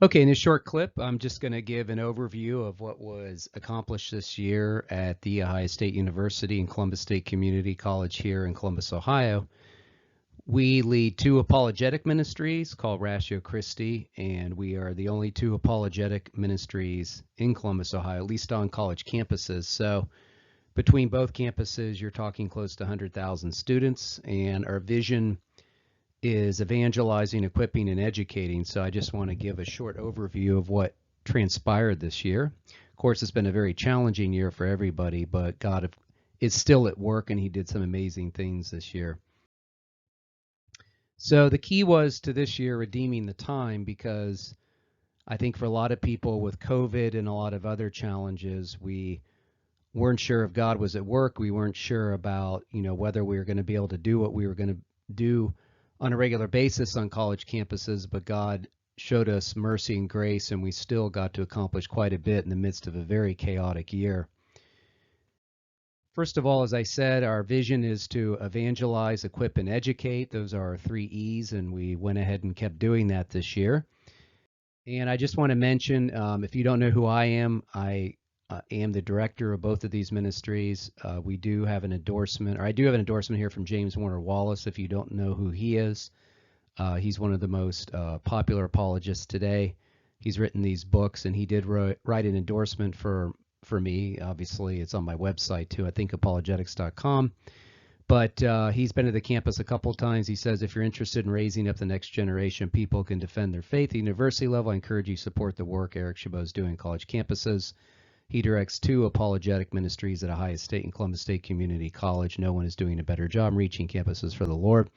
Okay, in this short clip, I'm just going to give an overview of what was accomplished this year at the Ohio State University and Columbus State Community College here in Columbus, Ohio. We lead two apologetic ministries called Ratio Christi, and we are the only two apologetic ministries in Columbus, Ohio, at least on college campuses. So between both campuses, you're talking close to 100,000 students, and our vision is evangelizing, equipping, and educating. So I just want to give a short overview of what transpired this year. Of course, it's been a very challenging year for everybody, but God is still at work, and He did some amazing things this year. So the key was to this year redeeming the time, because I think for a lot of people with COVID and a lot of other challenges, we weren't sure if God was at work. We weren't sure about, whether we were going to be able to do what we were going to do on a regular basis on college campuses, but God showed us mercy and grace, and we still got to accomplish quite a bit in the midst of a very chaotic year. First of all, as I said, our vision is to evangelize, equip, and educate. Those are our 3 E's, and we went ahead and kept doing that this year. And I just want to mention, if you don't know who I am the director of both of these ministries. We do have an endorsement, or I do have an endorsement here from James Warner Wallace. If you don't know who he is, he's one of the most popular apologists today. He's written these books, and he did write an endorsement for me. Obviously, it's on my website too. I think apologetics.com. But he's been to the campus a couple times. He says, if you're interested in raising up the next generation, people can defend their faith at the university level, I encourage you to support the work Eric Chabot is doing on college campuses. He directs 2 apologetic ministries at Ohio State and Columbus State Community College. No one is doing a better job reaching campuses for the Lord.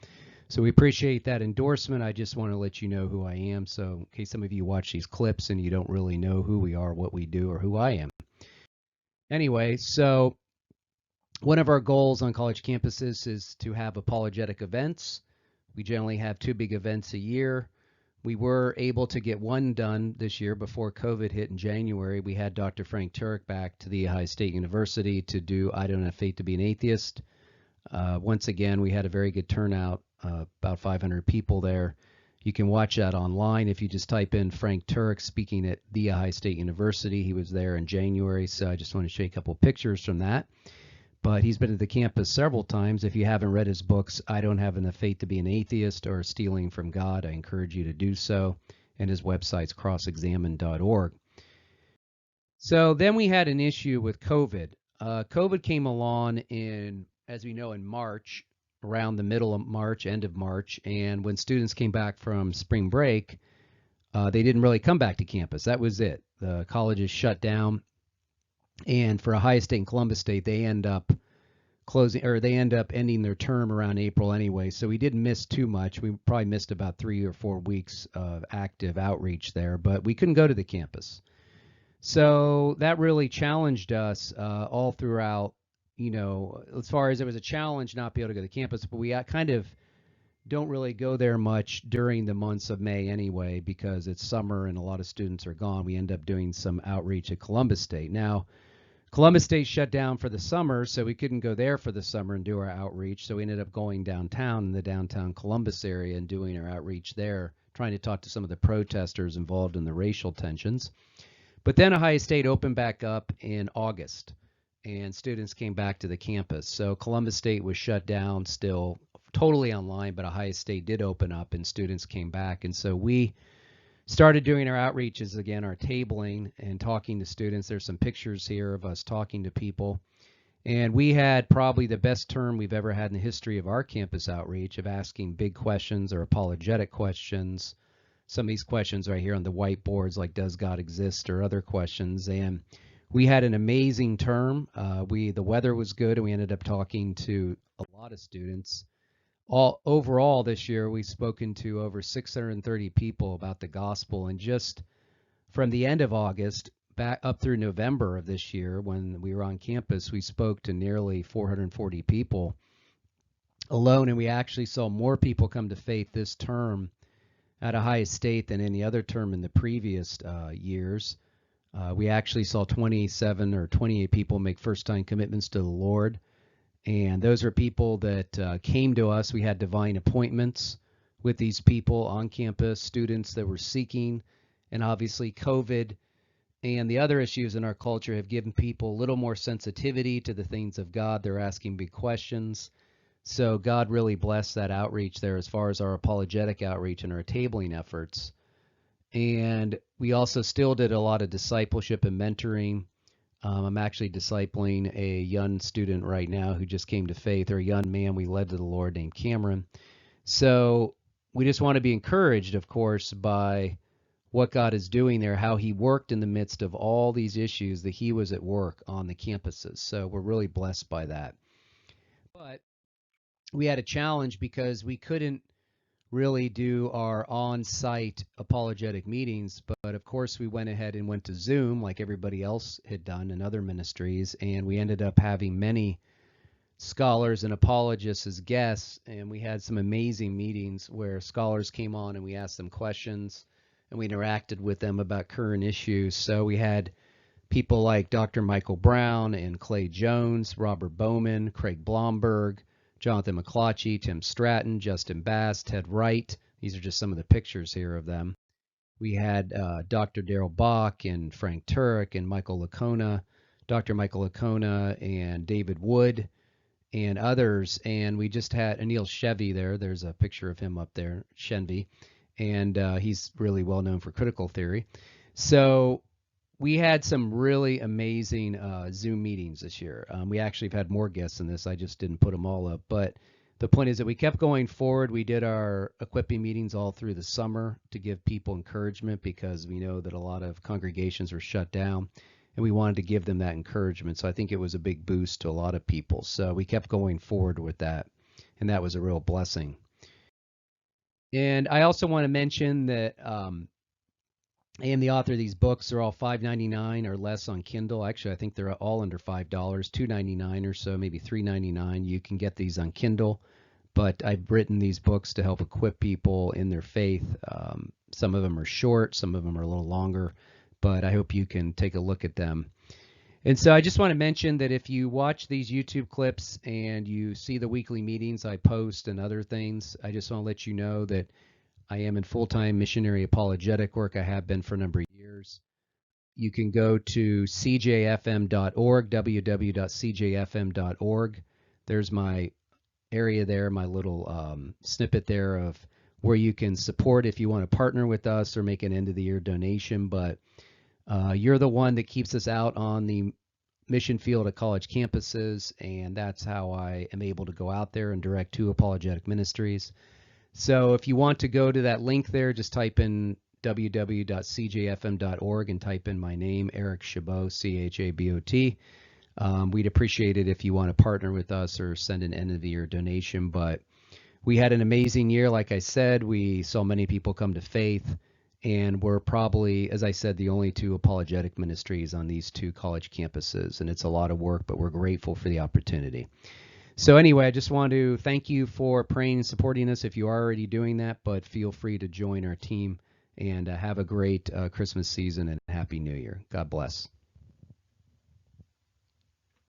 So we appreciate that endorsement. I just want to let you know who I am. So in case some of you watch these clips and you don't really know who we are, what we do, or who I am. Anyway, so one of our goals on college campuses is to have apologetic events. We generally have 2 big events a year. We were able to get one done this year before COVID hit in January. We had Dr. Frank Turek back to the Ohio State University to do I Don't Have Faith to Be an Atheist. Once again, we had a very good turnout, about 500 people there. You can watch that online if you just type in Frank Turek speaking at the Ohio State University. He was there in January, so I just want to show you a couple of pictures from that. But he's been to the campus several times. If you haven't read his books, I Don't Have Enough Faith to Be an Atheist or Stealing from God, I encourage you to do so. And his website's crossexamined.org. So then we had an issue with COVID. COVID came along as we know, in March, around the middle of March, end of March. And when students came back from spring break, they didn't really come back to campus. That was it. The colleges shut down. And for Ohio State and Columbus State, they end up ending their term around April anyway. So we didn't miss too much. We probably missed about 3 or 4 weeks of active outreach there, but we couldn't go to the campus. So that really challenged us all throughout, as far as it was a challenge not be able to go to campus, but we kind of don't really go there much during the months of May anyway, because it's summer and a lot of students are gone. We end up doing some outreach at Columbus State. Now, Columbus State shut down for the summer, so we couldn't go there for the summer and do our outreach. So we ended up going downtown in the downtown Columbus area and doing our outreach there, trying to talk to some of the protesters involved in the racial tensions. But then Ohio State opened back up in August, and students came back to the campus. So Columbus State was shut down, still totally online, but Ohio State did open up and students came back. And so we started doing our outreaches again, our tabling and talking to students. There's some pictures here of us talking to people. And we had probably the best term we've ever had in the history of our campus outreach, of asking big questions or apologetic questions. Some of these questions right here on the whiteboards, like does God exist, or other questions. And we had an amazing term. The weather was good, and we ended up talking to a lot of students. Overall this year, we've spoken to over 630 people about the gospel, and just from the end of August back up through November of this year, when we were on campus, we spoke to nearly 440 people alone, and we actually saw more people come to faith this term at Ohio State than any other term in the previous years. We actually saw 27 or 28 people make first-time commitments to the Lord. And those are people that came to us. We had divine appointments with these people on campus, students that were seeking And obviously, COVID and the other issues in our culture have given people a little more sensitivity to the things of God. They're asking big questions. So God really blessed that outreach there as far as our apologetic outreach and our tabling efforts. And we also still did a lot of discipleship and mentoring. I'm actually discipling a young student right now who just came to faith, or a young man we led to the Lord named Cameron. So we just want to be encouraged, of course, by what God is doing there, how he worked in the midst of all these issues, that he was at work on the campuses. So we're really blessed by that. But we had a challenge because we couldn't really do our on-site apologetic meetings, but of course we went ahead and went to Zoom like everybody else had done in other ministries, and we ended up having many scholars and apologists as guests, and we had some amazing meetings where scholars came on and we asked them questions and we interacted with them about current issues. So we had people like Dr. Michael Brown and Clay Jones, Robert Bowman, Craig Blomberg, Jonathan McClatchy, Tim Stratton, Justin Bass, Ted Wright. These are just some of the pictures here of them. We had Dr. Daryl Bach and Frank Turek and Michael Lacona, Dr. Michael Lacona and David Wood and others. And we just had Anil Chevy there. There's a picture of him up there, Shenvi. And he's really well known for critical theory. So we had some really amazing Zoom meetings this year. We actually have had more guests than this. I just didn't put them all up. But the point is that we kept going forward. We did our equipping meetings all through the summer to give people encouragement, because we know that a lot of congregations were shut down, and we wanted to give them that encouragement. So I think it was a big boost to a lot of people. So we kept going forward with that, and that was a real blessing. And I also want to mention that I am the author of these books. They're all $5.99 or less on Kindle. Actually, I think they're all under $5, $2.99 or so, maybe $3.99. You can get these on Kindle, but I've written these books to help equip people in their faith. Some of them are short, some of them are a little longer, but I hope you can take a look at them. And so I just want to mention that if you watch these YouTube clips and you see the weekly meetings I post and other things, I just want to let you know that I am in full-time missionary apologetic work. I have been for a number of years. You can go to cjfm.org, www.cjfm.org. There's my area there, my little snippet there of where you can support if you want to partner with us or make an end-of-the-year donation. But you're the one that keeps us out on the mission field at college campuses, and that's how I am able to go out there and direct 2 apologetic ministries. So if you want to go to that link there, just type in www.cjfm.org and type in my name, Eric Chabot, Chabot. We'd appreciate it if you want to partner with us or send an end-of-the-year donation. But we had an amazing year. Like I said, we saw many people come to faith, and we're probably, as I said, the only 2 apologetic ministries on these 2 college campuses. And it's a lot of work, but we're grateful for the opportunity. So anyway, I just want to thank you for praying and supporting us if you are already doing that, but feel free to join our team, and have a great Christmas season and Happy New Year. God bless.